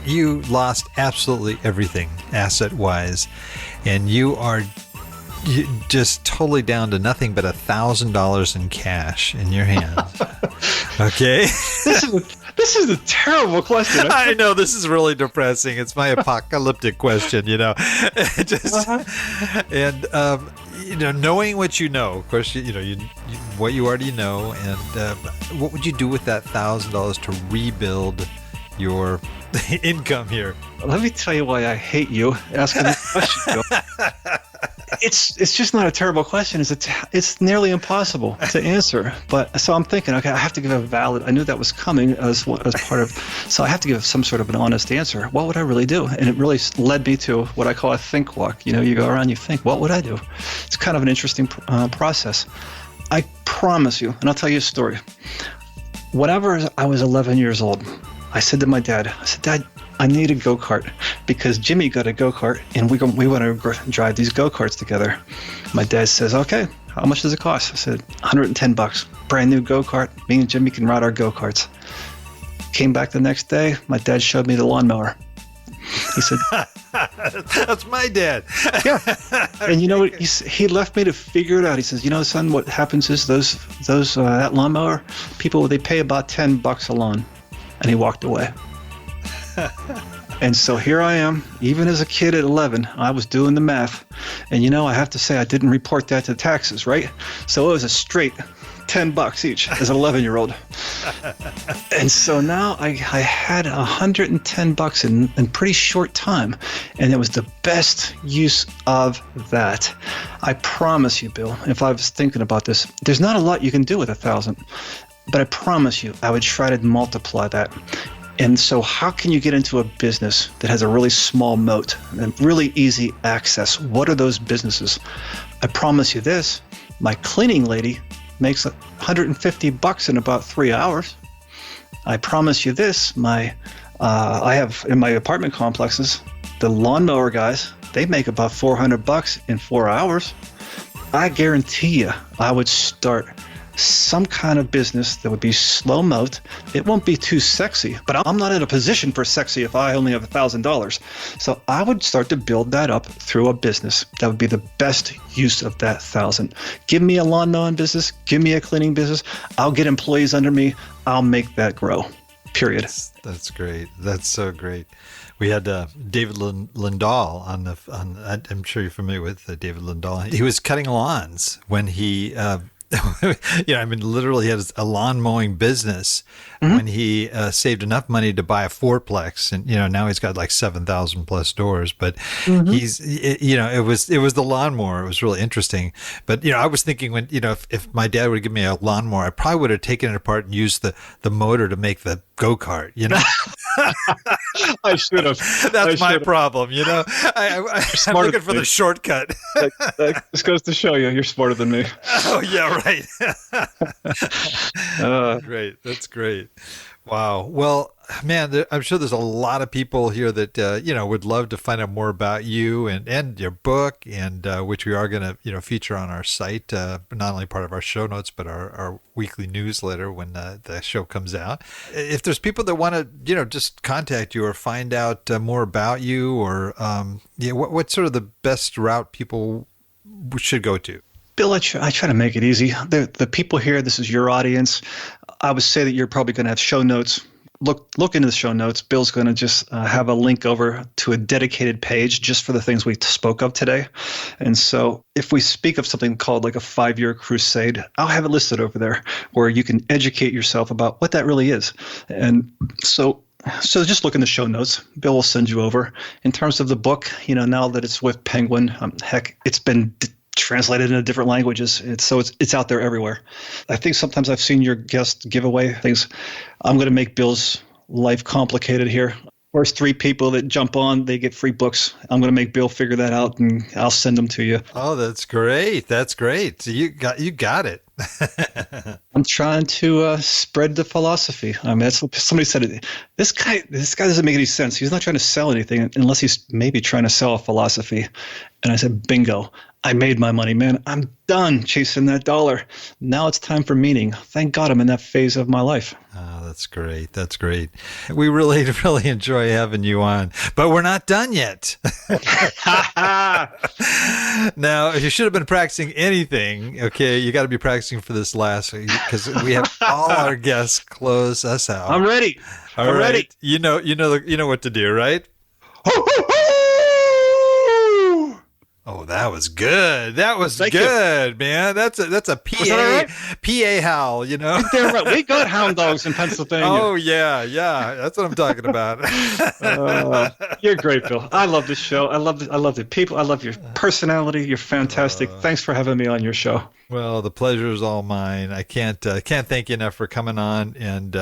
you lost absolutely everything asset-wise, and you are just totally down to nothing but $1,000 in cash in your hand. Okay? This is a terrible question. I know, this is really depressing. It's my apocalyptic question, And knowing what you know, of course, what you already know, and what would you do with that $1,000 to rebuild your income here? Let me tell you why I hate you asking this question. It's just not a terrible question. It's nearly impossible to answer. But so I'm thinking, okay, I have to give a valid. I knew that was coming as part of. So I have to give some sort of an honest answer. What would I really do? And it really led me to what I call a think walk. You go around, you think, what would I do? It's kind of an interesting process. I promise you, and I'll tell you a story. Whenever I was 11 years old, I said to my dad, Dad, I need a go-kart because Jimmy got a go-kart and we want to drive these go-karts together. My dad says, okay, how much does it cost? I said, $110, brand new go-kart. Me and Jimmy can ride our go-karts. Came back the next day, my dad showed me the lawnmower. He said, That's my dad. Yeah. And you know what? He left me to figure it out. He says, you know, son, what happens is that lawnmower people, they pay about $10 a lawn. And he walked away. And so here I am, even as a kid at 11, I was doing the math. And you know, I have to say, I didn't report that to taxes, right? So it was a straight $10 each as an 11-year-old. And so now I had $110 in pretty short time. And it was the best use of that. I promise you, Bill, if I was thinking about this, there's not a lot you can do with $1,000. But I promise you, I would try to multiply that. And so how can you get into a business that has a really small moat and really easy access? What are those businesses? I promise you this, my cleaning lady makes $150 in about 3 hours. I promise you this, I have in my apartment complexes, the lawnmower guys, they make about $400 in 4 hours. I guarantee you, I would start some kind of business that would be slow moat. It won't be too sexy, but I'm not in a position for sexy if I only have $1,000. So I would start to build that up through a business. That would be the best use of that $1,000. Give me a lawn mowing business. Give me a cleaning business. I'll get employees under me. I'll make that grow. Period. That's great. That's so great. We had David Lindahl on. I'm sure you're familiar with David Lindahl. He was cutting lawns when he. Literally he had a lawn mowing business when he saved enough money to buy a fourplex, and now he's got like 7,000 plus doors. But it was the lawnmower. It was really interesting. But I was thinking when if my dad would give me a lawnmower, I probably would have taken it apart and used the motor to make the go-kart. I should have. That's my problem. I'm looking for the shortcut. This goes to show you're smarter than me. Oh yeah, right. Great. That's great. Wow. Well, man, I'm sure there's a lot of people here that would love to find out more about you and your book, and which we are going to feature on our site, not only part of our show notes but our weekly newsletter when the show comes out. If there's people that want to just contact you or find out more about you, or what's sort of the best route people should go to? Bill, I try to make it easy. The people here, this is your audience. I would say that you're probably going to have show notes. Look into the show notes. Bill's going to just have a link over to a dedicated page just for the things we spoke of today. And so if we speak of something called like a 5-year crusade, I'll have it listed over there where you can educate yourself about what that really is. And so just look in the show notes. Bill will send you over. In terms of the book, now that it's with Penguin, it's been translated into different languages. It's out there everywhere. I think sometimes I've seen your guests give away things. I'm going to make Bill's life complicated here. First 3 people that jump on, they get free books. I'm going to make Bill figure that out, and I'll send them to you. Oh, that's great. That's great. So you got it. I'm trying to spread the philosophy. I mean, that's what somebody said. This guy doesn't make any sense. He's not trying to sell anything unless he's maybe trying to sell a philosophy. And I said, bingo. I made my money, man. I'm done chasing that dollar. Now it's time for meaning. Thank God I'm in that phase of my life. Oh, that's great. That's great. We really, really enjoy having you on, but we're not done yet. Now, if you should have been practicing anything, okay, you got to be practicing for this last, because we have all our guests close us out. I'm ready. All right. Ready. You know what to do, right? Oh, that was good. That was Thank good, you. Man. That's a PA right? PA howl, Damn right. We got hound dogs in Pennsylvania. Oh yeah. That's what I'm talking about. You're great, Bill. I love this show. I love the people. I love your personality. You're fantastic. Thanks for having me on your show. Well, the pleasure is all mine. I can't thank you enough for coming on, and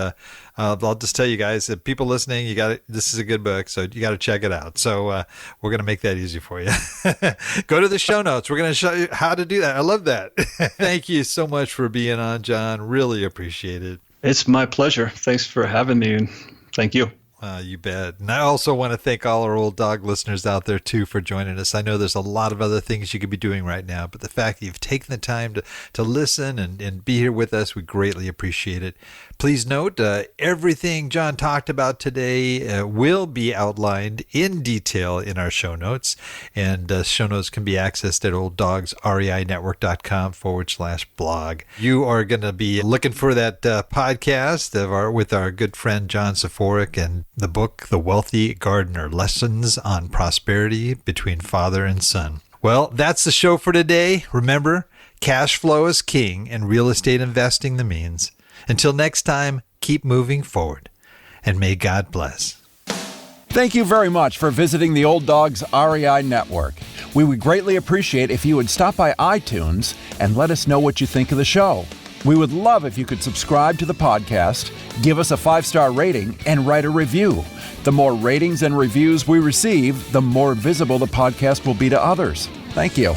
I'll just tell you guys, that people listening, this is a good book, so you got to check it out. So we're going to make that easy for you. Go to the show notes. We're going to show you how to do that. I love that. Thank you so much for being on, John. Really appreciate it. It's my pleasure. Thanks for having me, and thank you. You bet. And I also want to thank all our Old Dog listeners out there, too, for joining us. I know there's a lot of other things you could be doing right now, but the fact that you've taken the time to listen and be here with us, we greatly appreciate it. Please note, everything John talked about today will be outlined in detail in our show notes, and show notes can be accessed at olddogsreinetwork.com/blog. You are going to be looking for that podcast with our good friend John Soforic and the book, The Wealthy Gardner, Lessons on Prosperity Between Father and Son. Well, that's the show for today. Remember, cash flow is king and real estate investing the means. Until next time, keep moving forward, and may God bless. Thank you very much for visiting the Old Dogs REI Network. We would greatly appreciate if you would stop by iTunes and let us know what you think of the show. We would love if you could subscribe to the podcast, give us a 5-star rating, and write a review. The more ratings and reviews we receive, the more visible the podcast will be to others. Thank you.